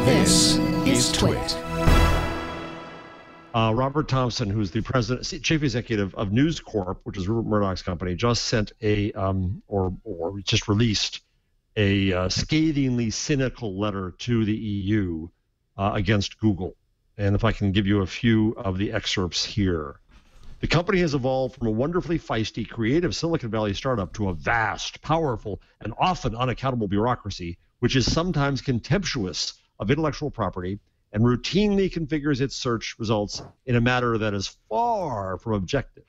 This is TWiT. Robert Thomson, who's the chief executive of NewsCorp, which is Rupert Murdoch's company, just sent or just released a scathingly cynical letter to the EU against Google. And if I can give you a few of the excerpts here. The company has evolved from a wonderfully feisty, creative Silicon Valley startup to a vast, powerful, and often unaccountable bureaucracy, which is sometimes contemptuous of intellectual property and routinely configures its search results in a manner that is far from objective.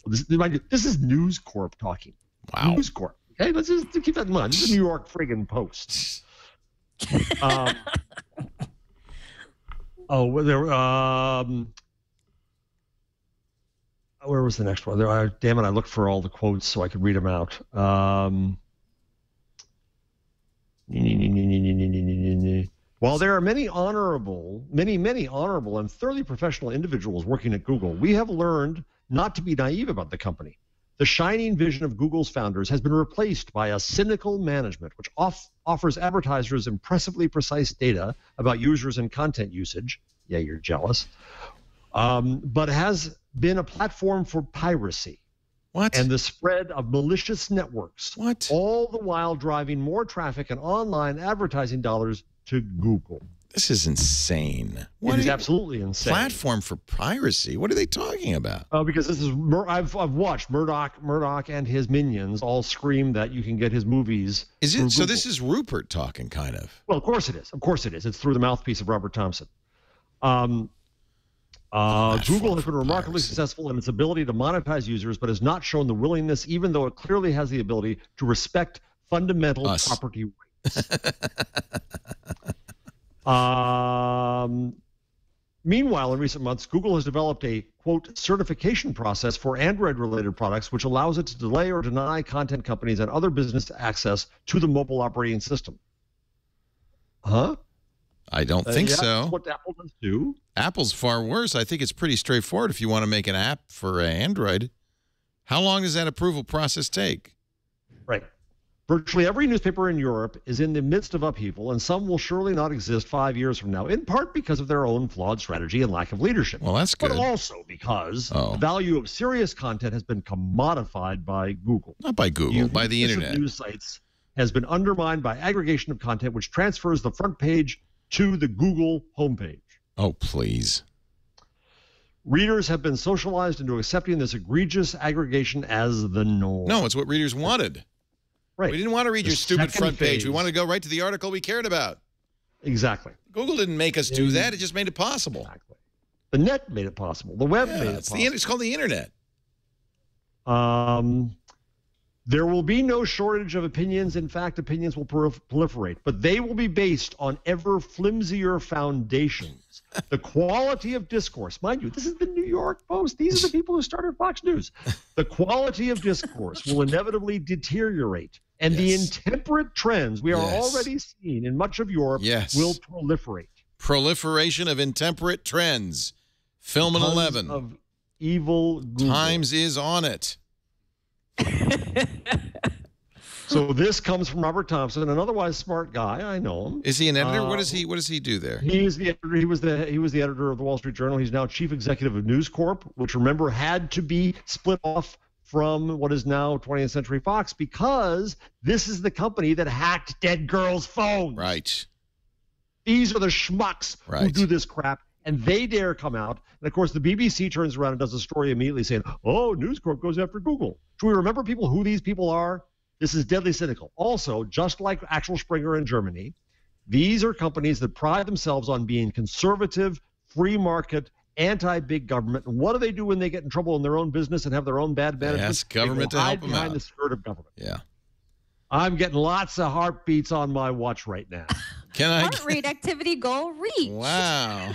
This is NewsCorp talking. Wow. NewsCorp. Okay, let's just keep that in mind. This is the New York friggin' Post. Where was the next one? Damn it, I looked for all the quotes so I could read them out. While there are many honorable and thoroughly professional individuals working at Google, we have learned not to be naive about the company. The shining vision of Google's founders has been replaced by a cynical management which offers advertisers impressively precise data about users and content usage. Yeah, you're jealous. But has been a platform for piracy. What? And the spread of malicious networks. What? All the while driving more traffic and online advertising dollars to Google. This is insane. It is absolutely insane. Platform for piracy? What are they talking about? Because this is I've watched Murdoch and his minions all scream that you can get his movies. Is it so? This is Rupert talking, kind of. Well, of course it is. Of course it is. It's through the mouthpiece of Robert Thomson. Google has been remarkably successful in its ability to monetize users, but has not shown the willingness, even though it clearly has the ability, to respect fundamental property rights. Meanwhile, in recent months, Google has developed a, quote, certification process for Android-related products, which allows it to delay or deny content companies and other business access to the mobile operating system. Huh? I don't think so. That's what Apple does too. Apple's far worse. I think it's pretty straightforward if you want to make an app for Android. How long does that approval process take? Right. Virtually every newspaper in Europe is in the midst of upheaval, and some will surely not exist 5 years from now, in part because of their own flawed strategy and lack of leadership. Well, that's good. But also because the value of serious content has been commodified by Google. Not by Google, by the internet. News sites has been undermined by aggregation of content, which transfers the front page to the Google homepage. Oh, please. Readers have been socialized into accepting this egregious aggregation as the norm. No, it's what readers wanted. Right. We didn't want to read your stupid front page. We wanted to go right to the article we cared about. Exactly. Google didn't make us do that. It just made it possible. Exactly. The net made it possible. The web made it possible. It's called the internet. There will be no shortage of opinions. In fact, opinions will proliferate, but they will be based on ever flimsier foundations. The quality of discourse, mind you, this is the New York Post. These are the people who started Fox News. The quality of discourse will inevitably deteriorate, and the intemperate trends we are already seeing in much of Europe will proliferate. Proliferation of intemperate trends. Film in 11. Of evil Google. Times is on it. So this comes from Robert Thomson, an otherwise smart guy. I know him. Is he an editor? What does he do there? He is the editor. He was the editor of the Wall Street Journal. He's now chief executive of NewsCorp, which, remember, had to be split off from what is now 20th Century Fox because this is the company that hacked dead girls' phones. Right. These are the schmucks who do this crap. And they dare come out. And, of course, the BBC turns around and does a story immediately saying, oh, NewsCorp goes after Google. Should we remember who these people are? This is deadly cynical. Also, just like Axel Springer in Germany, these are companies that pride themselves on being conservative, free market, anti-big government. And what do they do when they get in trouble in their own business and have their own bad management? Yes, government to help them out. Behind the skirt of government. Yeah. I'm getting lots of heartbeats on my watch right now. Heart rate activity goal reached. Wow.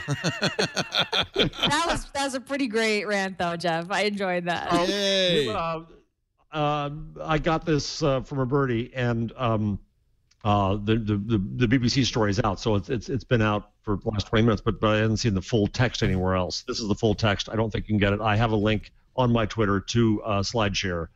that was a pretty great rant, though, Jeff. I enjoyed that. Yay. I got this from a birdie, and the BBC story is out, so it's been out for the last 20 minutes, but I haven't seen the full text anywhere else. This is the full text. I don't think you can get it. I have a link on my Twitter to SlideShare